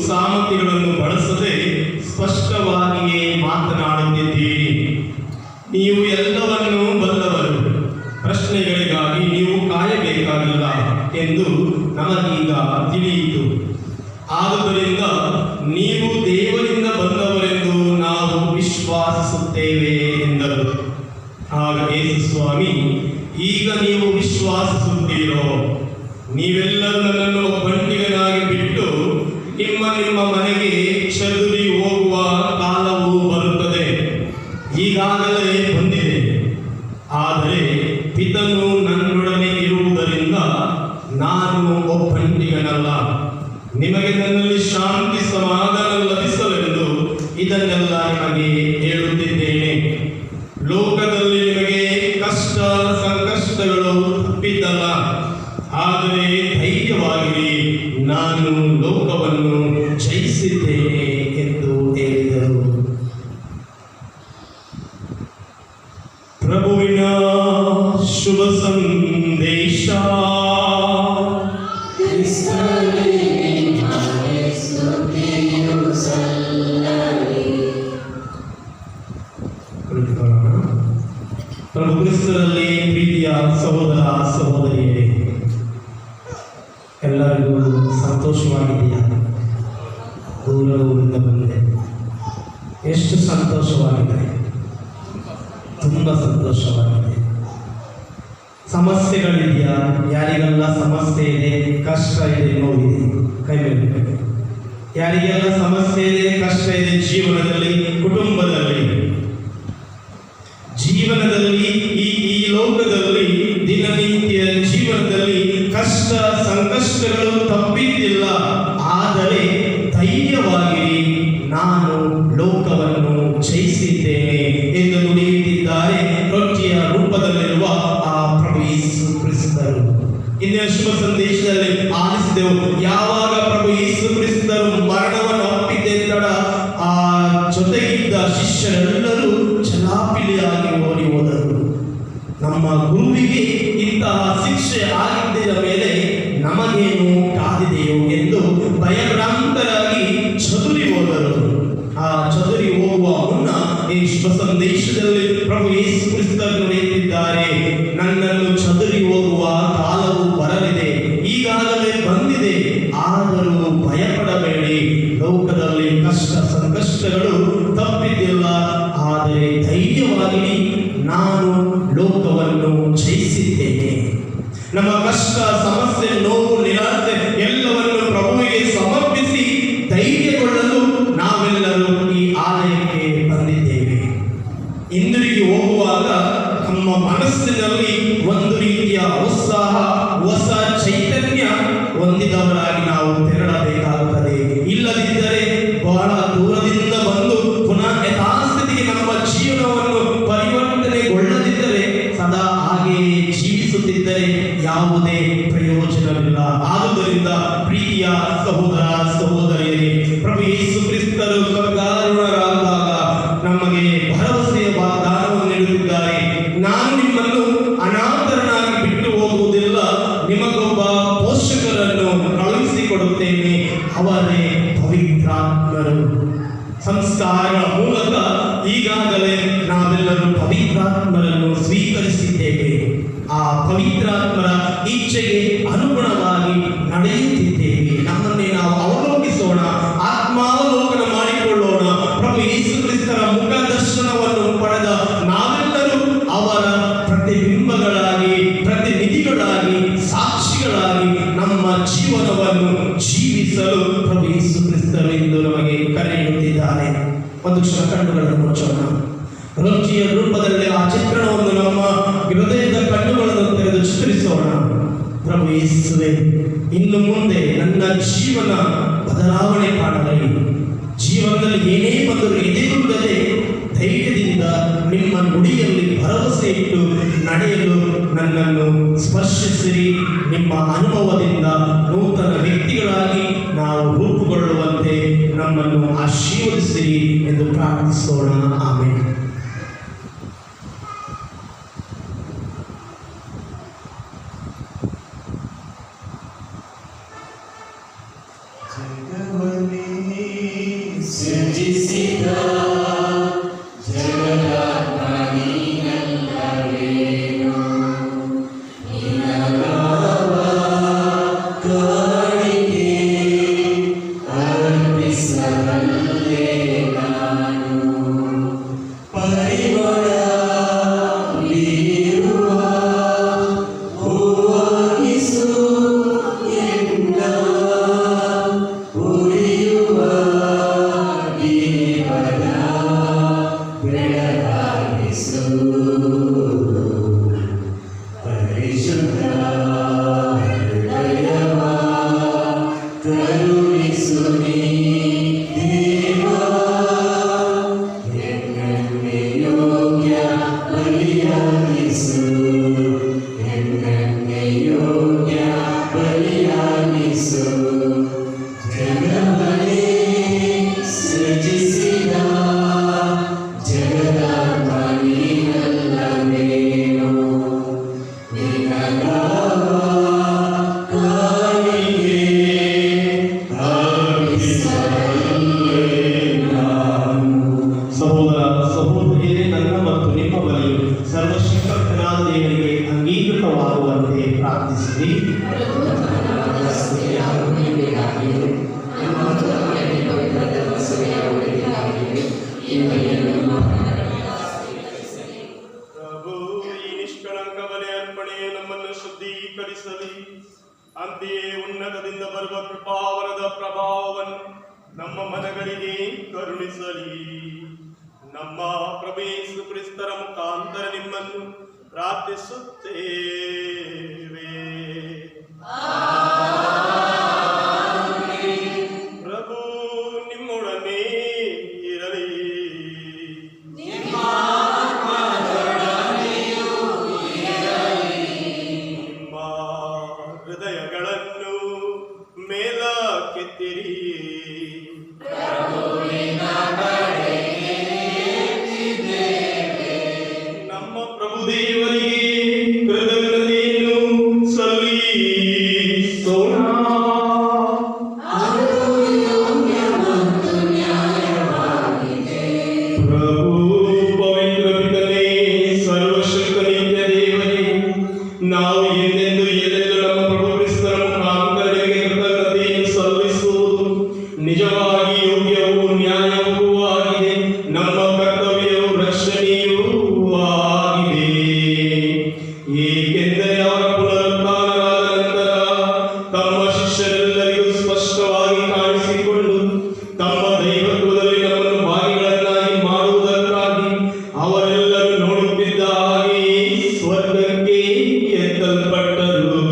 ಸಾಮರ್ಥ್ಯಗಳನ್ನು ಬಳಸದೆ ಸ್ಪಷ್ಟವಾಗಿಯೇ ಮಾತನಾಡುತ್ತಿದ್ದೀರಿ. ನೀವು ಎಲ್ಲವನ್ನೂ ಬಲ್ಲವರು, ಪ್ರಶ್ನೆಗಳಿಗಾಗಿ ನೀವು ಕಾಯಬೇಕಾಗಿಲ್ಲ ಎಂದು ನಮಗೀಗ ತಿಳಿಯಿತು. ಆದುದರಿಂದ ನೀವು ದೇವರಿಂದ ಬಂದವರೆಂದು ನಾವು ವಿಶ್ವಾಸಿಸುತ್ತೇವೆ ಎಂದರು. ಆಗ ಯೇಸು ಸ್ವಾಮಿ, ಈಗ ನೀವು ವಿಶ್ವಾಸಿಸುತ್ತೀರೋ? ನೀವೆಲ್ಲರೂ ನನ್ನನ್ನು ಬಂಡಿಗನಾಗಿ ಬಿಟ್ಟು ನಿಮ್ಮ ನಿಮ್ಮ ಮನೆಗೆ ಚದುರಿ ಹೋಗುವ ಕಾಲವು ಬರುತ್ತದೆ, ಈಗಾಗಲೇ ಬಂದಿದೆ. ಆದರೆ ಪಿತನು ನನ್ನೊಡನೆ ಇರುವುದರಿಂದ ನಾನು ಒಬ್ಬಂಟಿಗನಲ್ಲ. ನಿಮಗೆ ನನ್ನಲ್ಲಿ ಶಾಂತಿ ಸಮಾಧಾನ ಲಭಿಸಲೆಂದು ಇದನ್ನೆಲ್ಲ ನಿಮಗೆ ಹೇಳುತ್ತಿದ್ದೇನೆ. ಲೋಕದಲ್ಲಿ ನಿಮಗೆ ಕಷ್ಟ ಸಂಕಷ್ಟಗಳು ತಪ್ಪಿದ್ದಲ್ಲ, ಆದರೆ ಧೈರ್ಯವಾಗಿರಿ, ನಾನು ಲೋಕವನ್ನು ಜಯಿಸಿದ್ದೇನೆ ಎಂದು ಹೇಳಿದರು. ಪ್ರಭುವಿನ ಶುಭ ಸಂದೇಶ. ಪ್ರಭು ಕ್ರಿಸ್ತರಲ್ಲಿ ಪ್ರೀತಿಯ ಸಹೋದರ ಸಹೋದರಿಯರೇ, ಎಲ್ಲರಿಗೂ ಸಂತೋಷವಾಗಿದೆಯಾ? ದೂರ ಊರಿಂದ ಬಂದೆ, ಎಷ್ಟು ಸಂತೋಷವಾಗಿದೆ, ತುಂಬ ಸಂತೋಷವಾಗಿದೆ. ಸಮಸ್ಯೆಗಳಿದೆಯಾ? ಯಾರಿಗೆಲ್ಲ ಸಮಸ್ಯೆ ಇದೆ, ಕಷ್ಟ ಇದೆ, ನೋವಿದೆ, ಕೈ ಮೇಲೆ. ಯಾರಿಗೆಲ್ಲ ಸಮಸ್ಯೆ ಇದೆ, ಕಷ್ಟ ಇದೆ ಜೀವನದಲ್ಲಿ, ಕುಟುಂಬದಲ್ಲಿ, ಈ ಲೋಕದಲ್ಲಿ, ದಿನನಿತ್ಯ ಜೀವನದಲ್ಲಿ ಕಷ್ಟ ಸಂಕಷ್ಟಗಳು ತಪ್ಪಿದ್ದಿಲ್ಲ. ಆದರೆ ಧೈರ್ಯವಾಗಿರಿ, ನಾನು ಲೋಕವನ್ನು ಜಯಿಸಿದ್ದೇನೆ ಎಂದು ನುಡಿಯುತ್ತಿದ್ದಾರೆ ರೊಟ್ಟಿಯ ರೂಪದಲ್ಲಿರುವ ಆ ಪ್ರಭು ಯೇಸು ಕ್ರಿಸ್ತರು. ಇಂದಿನ ಶುಭ ಸಂದೇಶದಲ್ಲಿ ಆಲಿಸಿದೆವು. ಯಾವಾಗ ಪ್ರಭು ಯೇಸು ಕ್ರಿಸ್ತರು ಮರಣವನ್ನು ಅಪ್ಪಿದ್ದೆಂದಡ ಆ ಜೊತೆಗಿದ್ದ ಶಿಷ್ಯರೆಲ್ಲರೂ ಚಲಾಪಿಲಿಯಾಗಿ ಓಡಿ ಹೋದರು. ನಮ್ಮ ಗುರುವಿಗೆ ಇಂತಹ ಶಿಕ್ಷೆ ಆಗಿದ್ದ ಮೇಲೆ ನಮಗೇನು ಕಾದಿದೆಯೋ ಎಂದು ಭಯಭ್ರಾಂತರಾಗಿ ಚದುರಿ ಹೋದರು. ಆ ಚದುರಿ ಹೋಗುವ ಮುನ್ನ ಈ ಶುಭ ಸಂದೇಶದಲ್ಲಿ ಪ್ರಭು ಯೇಸು ಕ್ರಿಸ್ತರು ನುಡಿಯುತ್ತಿದ್ದಾರೆ, ನನ್ನನ್ನು ಚದುರಿ ಹೋಗುವ ಕಾಲವು ಬರಲಿದೆ, ಈಗಾಗಲೇ ಬಂದಿದೆ. ಆದರೂ ಭಯಪಡಬೇಡಿ, ಲೋಕದಲ್ಲಿ ಕಷ್ಟ ಸಂಕಷ್ಟಗಳು ತಪ್ಪಿದ್ದಿಲ್ಲ. ಆದರೆ ಧೈರ್ಯವಾಗಿ ನಾನು ಲೋಕವನ್ನು ಜಯಿಸಿದ್ದೇನೆ. ನಮ್ಮ ಕಷ್ಟ ಸಮಸ್ಯೆ ನೋವು ನಿರಾಸೆ ಎಲ್ಲವನ್ನು ಪ್ರಭುವಿಗೆ ಸಮರ್ಪಿಸಿ ಧೈರ್ಯಗೊಳ್ಳಲು ನಾವೆಲ್ಲರೂ ಈ ಆಲಯಕ್ಕೆ ಬಂದಿದ್ದೇವೆ. ಹಿಂದಿರುಗಿ ಹೋಗುವಾಗ ನಮ್ಮ ಮನಸ್ಸಿನಲ್ಲಿ ಒಂದು ರೀತಿಯ ಉತ್ಸಾಹ, ಹೊಸ ಚೈತನ್ಯ ಹೊಂದಿದವರಾಗಿ ನಾವು ತೆರಳಬೇಕಾಗುತ್ತದೆ. ಇಲ್ಲದಿದ್ದರೆ ಬಹಳ ದೂರದಿಂದ ಬಂದು ಪುನಃ ಯಥಾಸ್ಥಿತಿಗೆ ನಮ್ಮ ಜೀವನವನ್ನು ಪರಿವರ್ತನೆಗೊಳ್ಳದಿದ್ದರೆ, ಸದಾ ಹಾಗೆಯೇ ಜೀವಿಸುತ್ತಿದ್ದರೆ ಯಾವುದೇ ಪ್ರಯೋಜನವಿಲ್ಲ. ಆದುದರಿಂದ ಪ್ರೀತಿಯ ಸಹೋದರ ಸಹೋದರಿಯರೇ, ಪ್ರಭು ಯೇಸು ಕ್ರಿಸ್ತರು ಸ್ವರ್ಗಾರೂಢರಾದಾಗ ನಮಗೆ ಭರವಸೆಯ ವಾಗ್ದಾನವನ್ನು ನೀಡುತ್ತಿದ್ದಾರೆ. ನಾನು ನಿಮ್ಮನ್ನು ಅನಾಥರನ್ನಾಗಿ ಬಿಟ್ಟು ಹೋಗುವುದಿಲ್ಲ, ನಿಮಗೊಬ್ಬ ಪೋಷಕರನ್ನು ಕಳುಹಿಸಿಕೊಡುತ್ತೇನೆ, ಅವರೇ ಪವಿತ್ರಾತ್ಮರು. ಸಂಸ್ಕಾರಗಳ ಮೂಲಕ ಈಗಾಗಲೇ ನಾವೆಲ್ಲರೂ ಪವಿತ್ರಾತ್ಮರನ್ನು ಸ್ವೀಕರಿಸಿದ್ದೇವೆ. ಆ ಪವಿತ್ರಾತ್ಮರ ಇಚ್ಛೆಗೆ ಅನುಗುಣವಾಗಿ ನಡೆಯುತ್ತಿದ್ದೇವೆ. ನಮ್ಮನ್ನೇ ನಾವು ಅವಲೋಕಿಸೋಣ, ಆತ್ಮಾವಲೋಕನ ಮಾಡಿಕೊಳ್ಳೋಣ. ಪ್ರಭು ಯೇಸು ಕ್ರಿಸ್ತರ ಮುಖ ದರ್ಶನವನ್ನು ಪಡೆದ ನಾವೆಲ್ಲರೂ ಅವರ ಪ್ರತಿಬಿಂಬಗಳಾಗಿ, ಪ್ರತಿನಿಧಿಗಳಾಗಿ, ಸಾಕ್ಷಿಗಳಾಗಿ ನಮ್ಮ ಜೀವನವನ್ನು ಜೀವಿಸಲು ಪ್ರಭು ಯೇಸು ಕ್ರಿಸ್ತರು ಇಂದು ನಮಗೆ ಕರೆ ನೀಡುತ್ತಿದ್ದಾರೆ. ಒಂದು ಕ್ಷಣ ಕಣ್ಣುಗಳನ್ನು ಮುಚ್ಚೋಣ. ರೊಟ್ಟಿಯ ರೂಪದಲ್ಲಿ ಆ ಚಿತ್ರಣವನ್ನು ನಮ್ಮ ಹೃದಯದ ಕಣ್ಣುಗಳನ್ನು ತೆರೆದು ಚಿತ್ರಿಸೋಣ. ಪ್ರಭು ಯೇಸುವೇ, ಇನ್ನು ಮುಂದೆ ನನ್ನ ಜೀವನ ಬದಲಾವಣೆ ಕಾಣಲಿ. ಜೀವನದಲ್ಲಿ ಏನೇ ಬಂದರೂ ಎದೆಗುಂದದೆ ಧೈರ್ಯದಿಂದ ನಿಮ್ಮ ನುಡಿಯಲ್ಲಿ ಭರವಸೆ ಇಟ್ಟು ನಡೆಯಲು ನನ್ನನ್ನು ಸ್ಪರ್ಶಿಸಿರಿ. ನಿಮ್ಮ ಅನುಭವದಿಂದ ನೂತನ ವ್ಯಕ್ತಿಗಳಾಗಿ ನಾವು ರೂಪುಗೊಳ್ಳುವಂತೆ ನಮ್ಮನ್ನು ಆಶೀರ್ವದಿಸಿರಿ ಎಂದು ಪ್ರಾರ್ಥಿಸೋಣ. ಆಮೆನ್. ಜಗವನ್ನೇ ಸಹೋದರ ಸಹೋದರಿಯರೇ, ನನ್ನ ಮತ್ತು ನಿಮ್ಮ ಬಳಿಯು ಸರ್ವಶಕ್ತನಾದ ದೇವರಿಗೆ ಅಂಗೀಕೃತವಾಗುವಂತೆ ಪ್ರಾರ್ಥಿಸಿರಿ. ಪ್ರಭು ಈ ನಿಷ್ಕಳಂಕ ಬಲಿ ಅರ್ಪಣೆಯು ನಮ್ಮನ್ನು ಶುದ್ಧೀಕರಿಸಲಿ. ಅಂತೆಯೇ ಉನ್ನತದಿಂದ ಬರುವ ಕೃಪಾವರದ ಪ್ರಭಾವವನ್ನು ನಮ್ಮ ಮನಗಳಿಗೆ ಕರುಣಿಸಲಿ. ನಮ್ಮ ಪ್ರಭು ಯೇಸು ಕ್ರಿಸ್ತರ ಮುಖಾಂತರ ನಿಮ್ಮನ್ನು ಪ್ರಾರ್ಥಿಸುತ್ತೇವೆ. ಪ್ರಭು ನಿಮ್ಮೊಡನೆ ಇರಲಿ. ನಿಮ್ಮ ಹೃದಯಗಳನ್ನು ಮೇಲಕ್ಕೆತ್ತಿರಿ. ನಮ್ಮ ಪ್ರಭು ದೇವರಿಗೆ ಕೃತಜ್ಞತೆಯನ್ನು ಸಲ್ಲಿಸೋಣ. ಪ್ರಭು ಪವಿತ್ರ ಪಿತನೇ, ಸರ್ವಶಕ್ತ ನಿತ್ಯ ದೇವರೇ, ನಾವು ಎಂದೆಂದು ಎಲ್ಲೆಂದು ನಮ್ಮ ಪ್ರಭು ಕ್ರಿಸ್ತರ ಮುಖಾಂತರ ನಿಮಗೆ ಕೃತಜ್ಞತೆಯನ್ನು ಸಲ್ಲಿಸುವುದು ನಿಜವಾಗಿ ಯೋಗ್ಯವೂ ನ್ಯಾಯವೂ ಆಗಿದೆ. ನಮ್ಮ ಕರ್ತವ್ಯವೂ ರಕ್ಷಣೆಯೂ ಆಗಿದೆ. ಏಕೆಂದರೆ ಅವರ ಪುನರುತ್ಥಾನವಾದ ನಂತರ ತಮ್ಮ ಶಿಷ್ಯರೆಲ್ಲರಿಗೂ ಸ್ಪಷ್ಟವಾಗಿ ಕಾಣಿಸಿಕೊಂಡು ತಮ್ಮ ದೈವತ್ವದಲ್ಲಿ ನಮ್ಮನ್ನು ಭಾಗಿಗಳನ್ನಾಗಿ ಮಾಡುವುದಕ್ಕಾಗಿ ಅವರೆಲ್ಲರೂ ನೋಡುತ್ತಿದ್ದ ಹಾಗೆ ಸ್ವರ್ಗಕ್ಕೆ ಎತ್ತಲ್ಪಟ್ಟರು.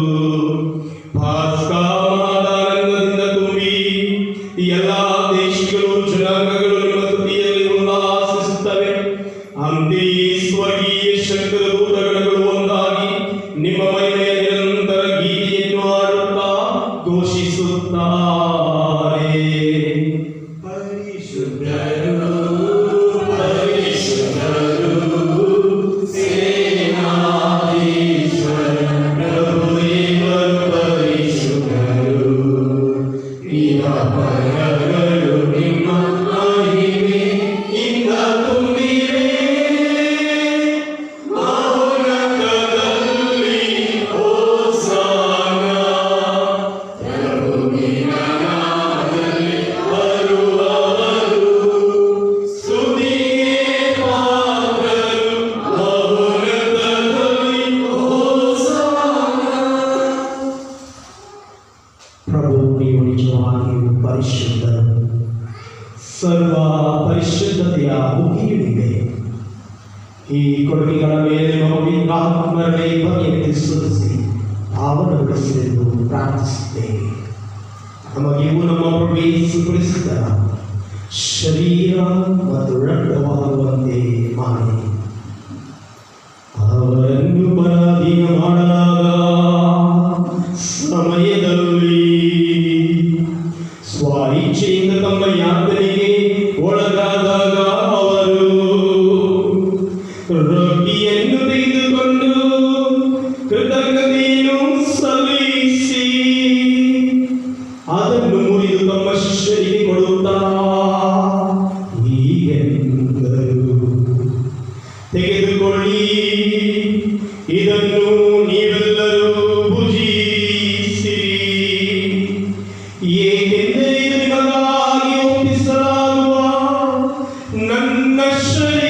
ಪಾಸ್ಕಾ ಮಹಾದಾನಂದದಿಂದ ತುಂಬಿ ಎಲ್ಲ ದೇಶಗಳು ಜನಾಂಗಗಳು ನಿಮ್ಮ ಸ್ತುತಿಯಲ್ಲಿ ಉಲ್ಲಾಸಿಸುತ್ತವೆ. ಅಂತೆಯೇ ಸ್ವರ್ಗೀಯ ಶಕ್ತಿಯ ದೂತಗಣಗಳು ಒಂದಾಗಿ ನಿಮ್ಮ ಮಹಿಮೆಯ ನಿರಂತರ ಗೀತೆಯನ್ನು ಹಾಡುತ್ತಾ ಘೋಷಿಸುತ್ತಾರೆ. ಪರಿಶುದ್ಧರು, ಪರಿಶುದ್ಧರು, ಸೇನಾಧೀಶ್ವರ ಪ್ರಭುದೇವರು ಪರಿಶುದ್ಧರು. ಇಹಪರಗಳು ನಿಮ್ಮ ಮಹಿಮೆಯಿಂದ ತುಂಬಿವೆ. ಮಹೋನ್ನತದಲ್ಲಿ ಹೋಸನ್ನ. ಪ್ರಭುವಿನ ನಾಮದಲ್ಲಿ ಬರುವವರು ಸ್ತುತಿಗೆ ಪಾತ್ರರು. ಮಹೋನ್ನತದಲ್ಲಿ ಹೋಸನ್ನ. ಪ್ರಭು ನೀವು ನಿಜವಾಗಿಯೂ ಪರಿಶುದ್ಧರು. ಸರ್ವ ಪರಿಶುದ್ಧತೆಯ ಮುಗಿಯುವಿದೆ. ಈ ಕೊಡುಗೆಗಳ ಮೇಲೆ ಪವಿತ್ರಾತ್ಮರೇ ಬಗೆಯನ್ನು ಸುರಿಸಿ ಪಾವನಗೊಳಿಸಲೆಂದು ಪ್ರಾರ್ಥಿಸುತ್ತೇವೆ. ನಮಗಿವು ನಮ್ಮ ಪ್ರಭು ಯೇಸು ಕ್ರಿಸ್ತರ ಶರೀರ ಮತ್ತು ರಕ್ತವಾಗುವಂತೆ ಮಾಡಿ. ಅವರನ್ನು ಪರಾಧೀನ ಮಾಡಲಾದ ಸಮಯದಲ್ಲಿ ಸ್ವ ಇಚ್ಛೆಯಿಂದ ತಮ್ಮ ಯಾತನೆಗೆ ಒಳಗಾದಾಗ ಅವರು ರೊಟ್ಟಿಯನ್ನು ತೆಗೆದುಕೊಂಡು ಕೃತಜ್ಞತೆಯನ್ನು ಸಲ್ಲಿಸಿ ಅದನ್ನು ಮುರಿದು ತಮ್ಮ ಶಿಷ್ಯರಿಗೆ ಕೊಡುತ್ತಾ ಹೀಗೆಂದರು, ತೆಗೆದುಕೊಳ್ಳಿ, ಇದನ್ನು ನೀವೆಲ್ಲರೂ ಭುಜಿಸಿರಿ. ಏಕೆಂದರೆ ಇದು ನಿಮಗಾಗಿ ಒಪ್ಪಿಸಲಾಗುವ ನನ್ನ ಶರೀರ.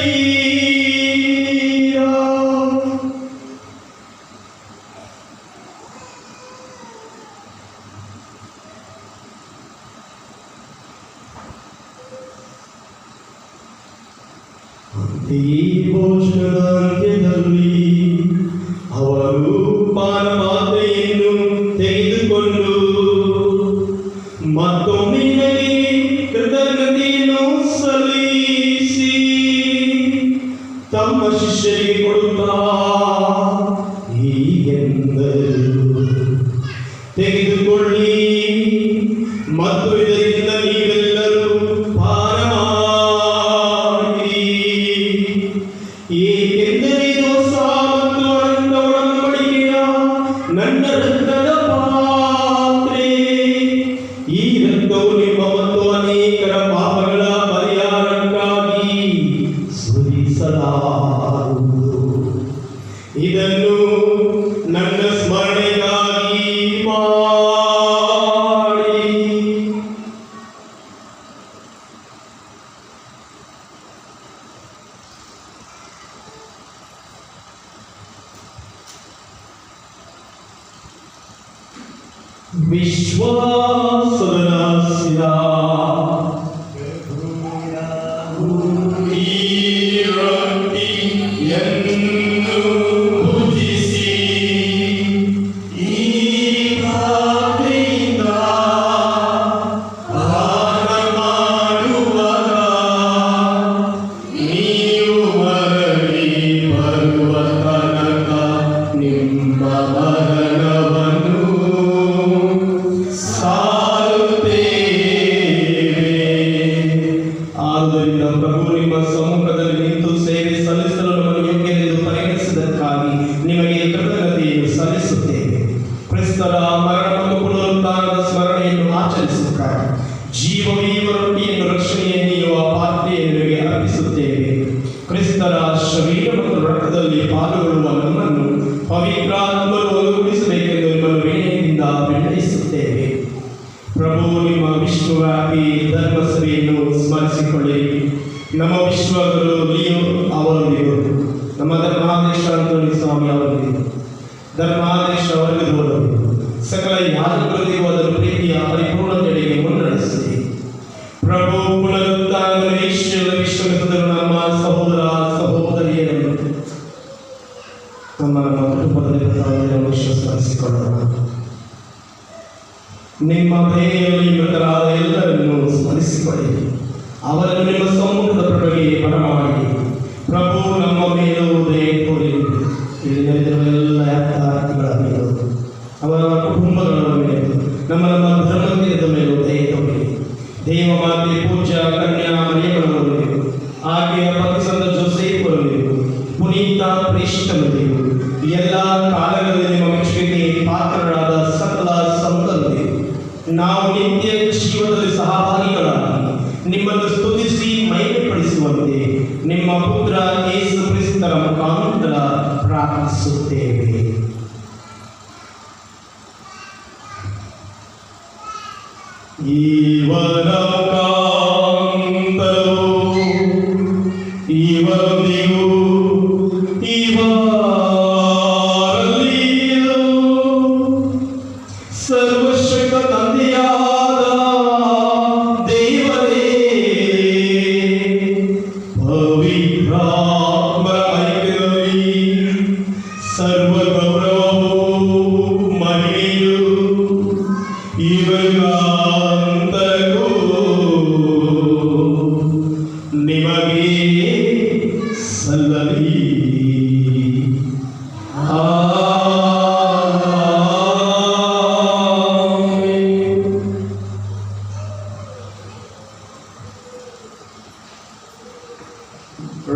ಈ ಭೋಜನದ ಅಂತ್ಯದಲ್ಲಿ ಅವರು ಪಾನಪಾತ್ರೆಯನ್ನು ತೆಗೆದುಕೊಂಡು ಮತ್ತೊಮ್ಮೆ ಕೃತಜ್ಞತೆಯನ್ನು ಸಲ್ಲಿಸಿ ತಮ್ಮ ಶಿಷ್ಯರಿಗೆ ಕೊಡುತ್ತಾ ಹೀಗೆಂದರು, ತೆಗೆದುಕೊಳ್ಳಿ ಮತ್ತು ಇದರಿಂದ ನೀವೆಲ್ಲರೂ ಪಾನ ಮಾಡಿರಿ. ಏಕೆಂದರೆ ಇದು ಹೊಸ ವಿಶ್ವಾಸದ ರಹಸ್ಯ. ಈ ರೊಟ್ಟಿಯನ್ನು ಭುಜಿಸಿ, ಈ ಪಾತ್ರೆಯಿಂದ ಪಾನ ಮಾಡುವಾಗ ನೀವು ಮರಳಿ ಬರುವ ತನಕ ನಿಮ್ಮ ಮರಣವನ್ನು ಆದ್ದರಿಂದ ಪ್ರಭು ನಿಮ್ಮ ಸಮ್ಮುಖದಲ್ಲಿ ನಿಂತು ಸೇವೆ ಸಲ್ಲಿಸಲು ನಮ್ಮನ್ನು ಯೋಗ್ಯರೆಂದು ಪರಿಗಣಿಸಿದ್ದಕ್ಕಾಗಿ ನಿಮಗೆ ಕೃತಜ್ಞತೆಯನ್ನು ಸಲ್ಲಿಸುತ್ತೇವೆ. ಕ್ರಿಸ್ತರ ಮರಣ ಮತ್ತು ಪುನರುತ್ಥಾನದ ಸ್ಮರಣೆಯನ್ನು ಆಚರಿಸುತ್ತಾರೆ. ಜೀವವೀವ ರೊಟ್ಟಿಯನ್ನು ರಕ್ಷಣೆಯನ್ನು ನೀಡುವ ಪಾತ್ರೆಯನ್ನು ನಿಮಗೆ ಅರ್ಪಿಸುತ್ತೇವೆ. ಕ್ರಿಸ್ತರ ಶರೀರ ಮತ್ತು ರಕ್ತದಲ್ಲಿ ಪಾಲ್ಗೊಳ್ಳುವ ನಮ್ಮನ್ನು ಪವಿತ್ರಾತ್ಮರು ಒಂದುಗೂಡಿಸಬೇಕೆಂದು ನಿಮ್ಮನ್ನು ವಿನಯದಿಂದ ವಿನಯಿಸುತ್ತೇವೆ. ಪ್ರಭು ನಿಮ್ಮ ವಿಶ್ವವ್ಯಾಪಿ ಧರ್ಮಸಭೆಯನ್ನು ಸ್ಮರಿಸಿಕೊಳ್ಳಿರಿ. ನಮ್ಮ ವಿಶ್ವಗುರು ಲಿಯೋ ಅವರೊಂದಿಗೂ ನಮ್ಮ ಧರ್ಮಾದೇಶ ಅಂತೋನಿ ಸ್ವಾಮಿ ಅವರೊಂದಿಗೂ ಧರ್ಮಾದೇಶ ಅವರಿಗೂ ಸಕಲ ಯಾಜಕರೊಂದಿಗೂ ಅದರ ಪ್ರೀತಿಯ ಪರಿಪೂರ್ಣತೆಗೆ ಮುನ್ನಡೆಸಿದೆ. ಪ್ರಭು ಪುನರುತ್ಥಾನದ ನಿರೀಕ್ಷೆಯಲ್ಲಿ ವಿಶ್ವವಿದ್ದರು ನಮ್ಮ ಸಹೋದರ ಸಹೋದರಿಯರನ್ನು ನಮ್ಮ ಕುಟುಂಬದಲ್ಲಿ ಸ್ಮರಿಸಿಕೊಳ್ಳೋಣ. ನಿಮ್ಮ ದಯೆಯಲ್ಲಿ ಮೃತರಾದ ಎಲ್ಲರನ್ನು ಸ್ಮರಿಸಿಕೊಳ್ಳಿ. ಅವರನ್ನು ನಿಮ್ಮ ಸಮ್ಮುಖದ ಪ್ರಭೆಗೆ ಬರಮಾಡಿ. ಪ್ರಭು ನಮ್ಮ ಮೇಲೂ ದಯೆ ತೋರಿ. ಇಲ್ಲಿ ನೆರೆದಿರುವ ಎಲ್ಲ ಯಾತ್ರಾರ್ಥಿಗಳ ಮೇಲೂ, ಅವರ ಕುಟುಂಬಗಳ ಮೇಲೂ, ನಮ್ಮ ಧರ್ಮದ ಮೇಲೂ ದಯೆ ತೋರಿ. ದೇವಮಾತೆ ಪೂಜ್ಯ ಕನ್ಯಾ ಮರಿಯಮ್ಮನವರೊಂದಿಗೂ, ಆಕೆಯ ಪತಿಸಂತ ಜೋಸೇಫರೊಂದಿಗೂ, ಪುನೀತ ಪ್ರೇಷಿತನೊಂದಿಗೂ, ಎಲ್ಲ ಕಾಲಗಳಲ್ಲಿ ನಿಮ್ಮ ಮೆಚ್ಚುಗೆಗೆ ಪಾತ್ರರಾದ ಸಕಲ ಸಂತರೊಂದಿಗೂ ನಾವು ನಿತ್ಯ ಜೀವನದಲ್ಲಿ ಸಹಭಾಗಿಗಳಾಗಿ ನಿಮ್ಮನ್ನು ಸ್ತುತಿಸಿ ಮಹಿಮೆಪಡಿಸುವಂತೆ ನಿಮ್ಮ ಪುತ್ರ ಯೇಸು ಕ್ರಿಸ್ತರ ಮುಖಾಂತರ ಪ್ರಾರ್ಥಿಸುತ್ತೇವೆ. ಇವರ ಮುಖಾಂತರವೂ ಇವರೊಂದಿಗೂ ಇವರಲ್ಲಿಯೂ ಸರ್ವಶಕ್ತ ತಂದೆಯಾದ ದೇವರೇ, ಪವಿತ್ರಾತ್ಮರ ಐಕ್ಯದಲ್ಲಿ ಸರ್ವ ಗೌರವವೂ ಮಹಿಮೆಯೂ ಯುಗಾಂತರಕ್ಕೂ ನಿಮಗೆ ಸಲ್ಲಲಿ.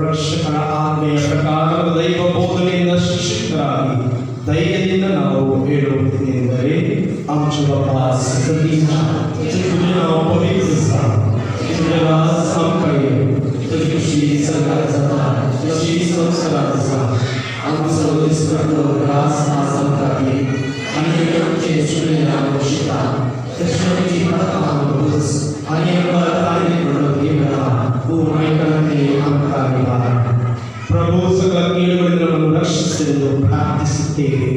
ರಕ್ಷಕನ ಆಜ್ಞೆಯ ಪ್ರಕಾರ ದೈವ ಬೋಧನೆಯಿಂದ ಶಿಕ್ಷಕರಾಗಿ ಧೈರ್ಯದಿಂದ ನಾವು ಹೇಳುವುದೇನೆಂದರೆ ಅಂಶವಪ್ಪ ಸತೀಶ ಪವಿತ್ರ ಸಂಕೈ ಶ್ರೀ ಸರ್ಕಾರ ಶ್ರೀ ಸಂಸ್ಕಾರ ಪ್ರಭು ಸಕಲ ಕೀಳುಗಳಿಂದ ನಮ್ಮನ್ನು ರಕ್ಷಿಸಲೆಂದು ಪ್ರಾರ್ಥಿಸುತ್ತೇವೆ.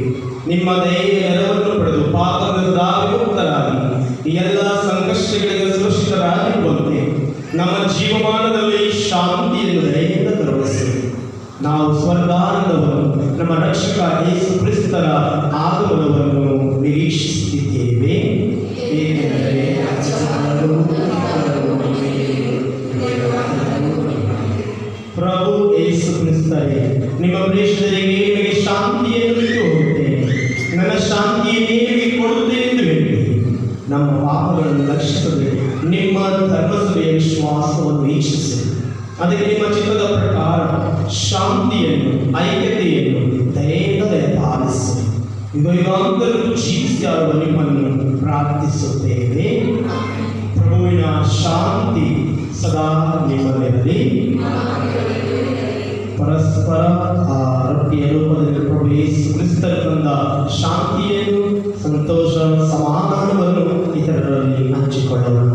ನಿಮ್ಮ ದಯೆಯ ನೆರವನ್ನು ಪಡೆದು ಪಾಪದಿಂದ ವಿಮುಕ್ತರಾಗಿ ಎಲ್ಲ ಸಂಕಷ್ಟಗಳಿಗೆ ಸುರಕ್ಷಿತರಾಗಿರುವಂತೆ ನಮ್ಮ ಜೀವಮಾನದಲ್ಲಿ ಶಾಂತಿಯನ್ನು ದಯೆಯಿಂದ ಕರುಣಿಸಿ. ನಾವು ಸ್ವರ್ಗಾನಂದವನ್ನು ನಮ್ಮ ರಕ್ಷಕ ಯೇಸು ಕ್ರಿಸ್ತರ ಆಗಮನವನ್ನು ನಿರೀಕ್ಷಿಸುತ್ತಿದ್ದೇವೆ. ಏಕೆಂದರೆ ಪ್ರಭು ಯೇಸು ಕ್ರಿಸ್ತರೇ, ನಿಮ್ಮ ಪ್ರೇಷದರಿಗೆ ನಿಮಗೆ ಶಾಂತಿಯನ್ನು ಬಿಟ್ಟು ಹೋಗುತ್ತೇನೆ, ನನ್ನ ಶಾಂತಿಯನ್ನೇ ನಿಮಗೆ ಕೊಡುತ್ತೇನೆ ಎಂದು ಹೇಳಿ ನಮ್ಮ ಪಾಪಗಳನ್ನು ರಕ್ಷಿಸದೆ ನಿಮ್ಮ ಧರ್ಮಸಭೆಯ ವಿಶ್ವಾಸವನ್ನು ವೀಕ್ಷಿಸಿ ಅದಕ್ಕೆ ನಿಮ್ಮ ಚಿತ್ತದ ಪ್ರಕಾರ ಶಾಂತಿಯನ್ನು ಐಕ್ಯತೆಯನ್ನು ದಯೆಯಿಂದ ಪಾಲಿಸಿ ಯುಗಾಂತರಕ್ಕೂ ಜೀವಿಸಿಯಾರುವ ನಿಮ್ಮನ್ನು ಪ್ರಾರ್ಥಿಸುತ್ತೇವೆ. ಪ್ರಭುವಿನ ಶಾಂತಿ ಸದಾ ನಿಮ್ಮಲ್ಲಿರಲಿ. ಪರಸ್ಪರ ರೊಟ್ಟಿಯ ರೂಪದಲ್ಲಿ ಪ್ರಭು ಯೇಸು ಕ್ರಿಸ್ತರು ತಂದ ಶಾಂತಿಯನ್ನು, ಸಂತೋಷ, ಸಮಾಧಾನವನ್ನು ಇತರರಲ್ಲಿ ಹಂಚಿಕೊಳ್ಳೋಣ.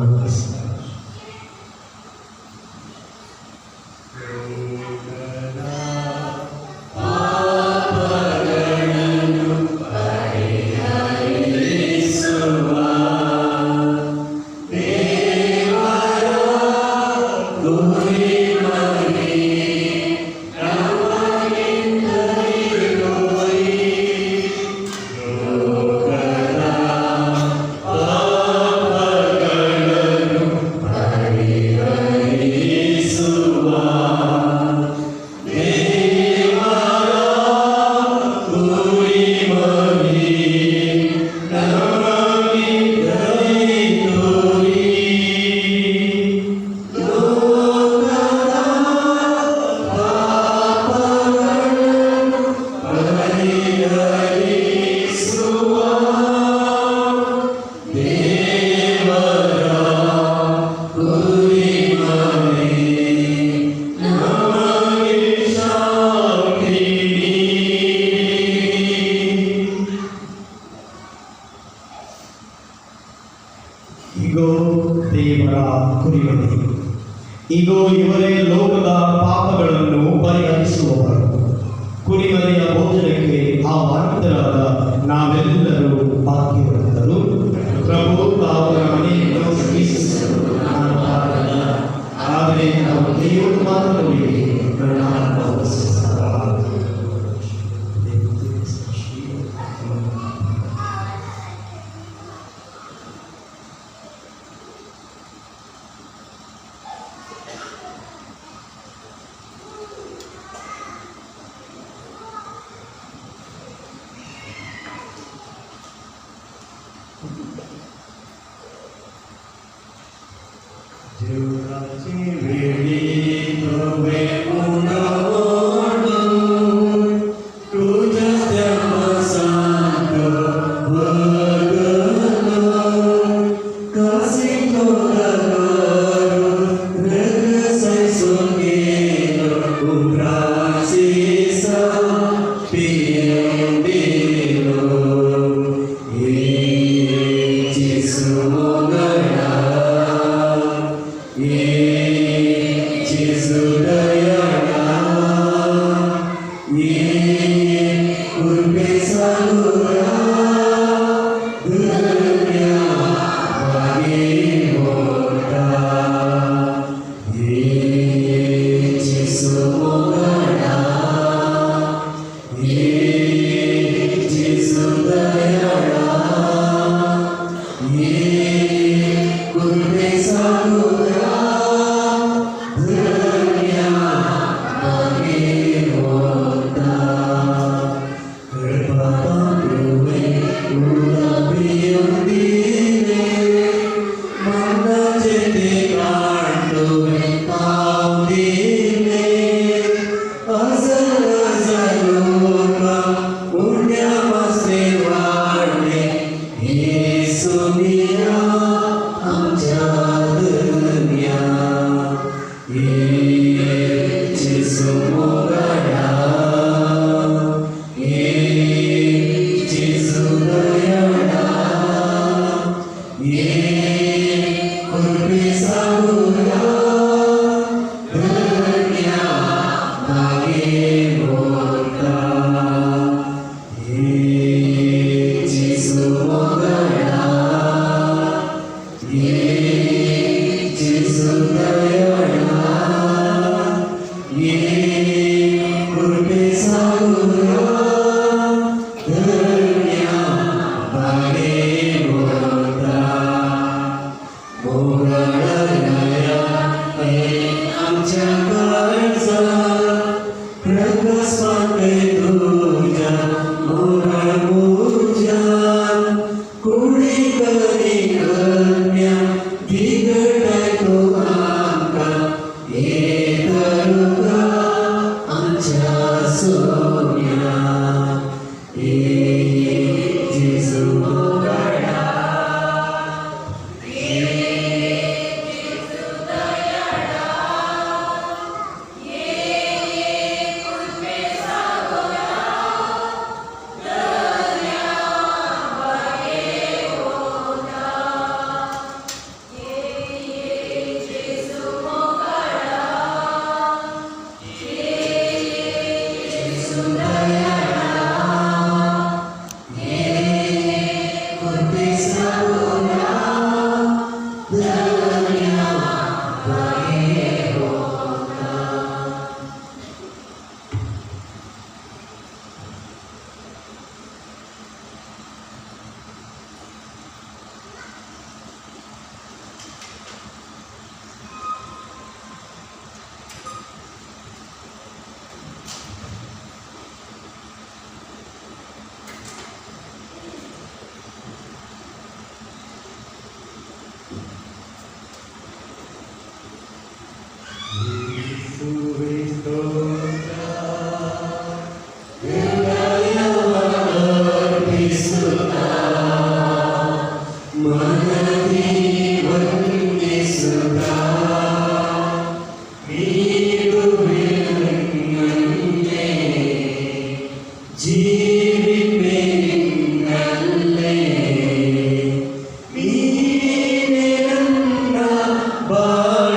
ಪಾಪಗಳನ್ನು ಪರಿಹರಿಸುವ ಕುರಿಮರಿ. ಇಗೋ ಇವರೇ ಲೋಕದ ಪಾಪಗಳನ್ನು ಪರಿಹರಿಸುವವರು. ಕುರಿಮರಿಯ ಭೋಜನಕ್ಕೆ ಆಹ್ವಾನಿತರಾದ ನಾವೆಲ್ಲರೂ ಭಾಗ್ಯವಂತರು. ಪ್ರಭು ಅವರ ಮನೆಯನ್ನು ಶ್ರೀಸಿಸಲು ನಾನು ಪಾತ್ರನಲ್ಲ, ಆದರೆ ನಾವು ದೇವರು ಮಾತ್ರವೇ ನನ್ನ ಆತ್ಮವನ್ನು ಬಾ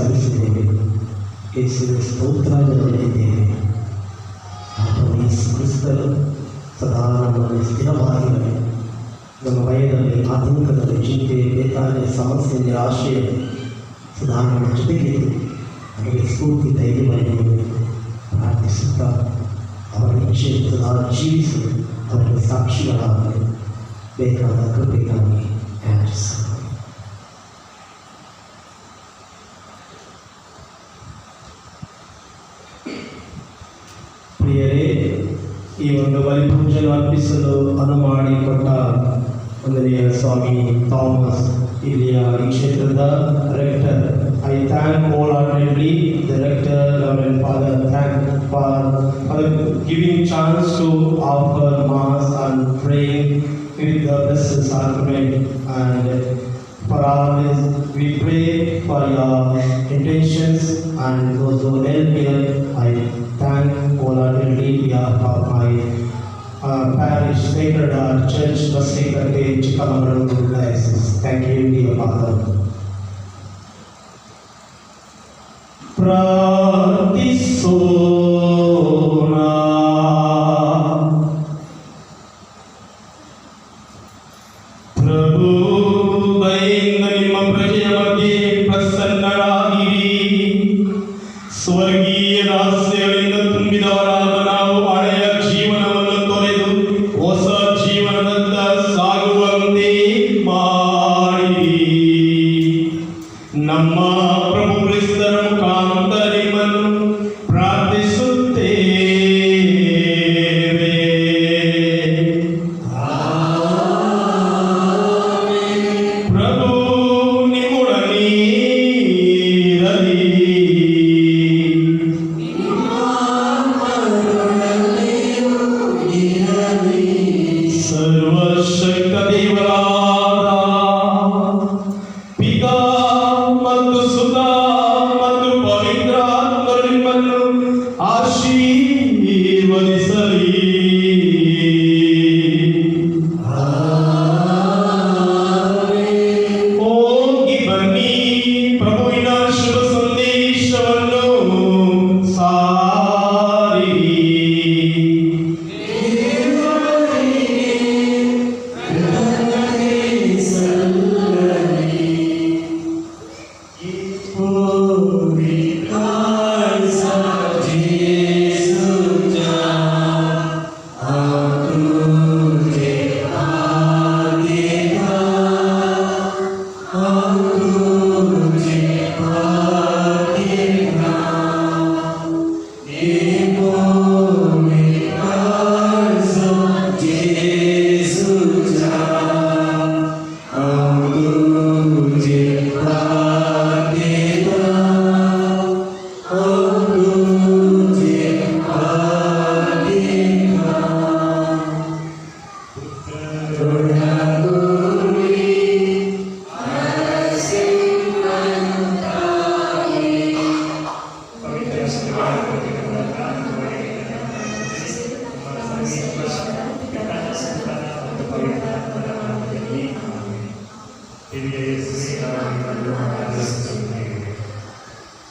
ಸಲ್ಲಿಸಿದ್ದೇವೆ. ಯೇಸುವಿನ ಸ್ತೋತ್ರ ನೀಡಿದ್ದೇವೆ. ಯೇಸು ಕ್ರಿಸ್ತರು ಸದಾ ನಮ್ಮಲ್ಲಿ ಸ್ಥಿರವಾಗಿರಲಿ. ನಮ್ಮ ಭಯದಲ್ಲಿ, ಆತಂಕದಲ್ಲಿ, ಚಿಂತೆ, ಬೇತಾನೆ, ಸಮಸ್ಯೆ, ನಿರಾಶೆ ಸದಾ ನಮ್ಮ ಜೊತೆಗೆ ನಮಗೆ ಸ್ಫೂರ್ತಿ ಧೈರ್ಯವನ್ನು ಪ್ರಾರ್ಥಿಸುತ್ತಾ ಅವರ ಇಚ್ಛೆ ಸದಾ ಜೀವಿಸಲು ಅವರಿಗೆ ಸಾಕ್ಷಿಗಳಾಗಲು ಬೇಕಾದ ಕೃಪೆಗಾಗಿ ಯಾಚಿಸೋಣ. ಪ್ರಿಯರೇ, ಈ ಒಂದು ಬಲಿಪೂಜೆಯನ್ನು ಅರ್ಪಿಸಲು ಅನುವು ಮಾಡಿಕೊಟ್ಟ ವಂದನೀಯ ಸ್ವಾಮಿ ಥಾಮಸ್, ಇಲ್ಲಿಯ ಈ ಕ್ಷೇತ್ರದ rector, I thank wholeheartedly the rector, Reverend Father, for giving chance to offer mass and praying with the Blessed Sacrament. And for all this, we pray for your intentions and those who help here. I thank wholeheartedly for my parish, Sacred Heart Church, Basilica, Chikamagaluru Diocese. Thank you, dear Father. ಪ್ರಾರ್ಥಿಸೋಣ. ಪ್ರಭು ದಯೆಯಿಂದ ನಿಮ್ಮ ಪ್ರಜೆಯ ಬಗ್ಗೆ ಪ್ರಸನ್ನರಾಗಿರಿ. ಸ್ವರ್ಗೀಯ ರಹಸ್ಯಗಳಿಂದ ತುಂಬಿದವರಾದ ನಾವು ಹಳೆಯ ಜೀವನವನ್ನು ತೊರೆದು ಹೊಸ ಜೀವನದತ್ತ ಸಾಗುವಂತೆ ಮಾಡಿರಿ. ನಮ್ಮ ಪ್ರಭು ಕ್ರಿಸ್ತರ ಮುಖಾಂತರ ನಿಮ್ಮನ್ನು ಪ್ರಾರ್ಥಿಸುತ್ತೇವೆ. ಪ್ರಭು ನಿಮ್ಮೊಡನೆ ಇರಲಿ. ಸರ್ವಶಕ್ತ ದೇವರಾದ ಪಿತಾ ಮತ್ತು ಸುತ ಮತ್ತು ಪವಿತ್ರಾತ್ಮರು ನಿಮ್ಮನ್ನು ಆಶೀರ್ವದಿಸಲಿ.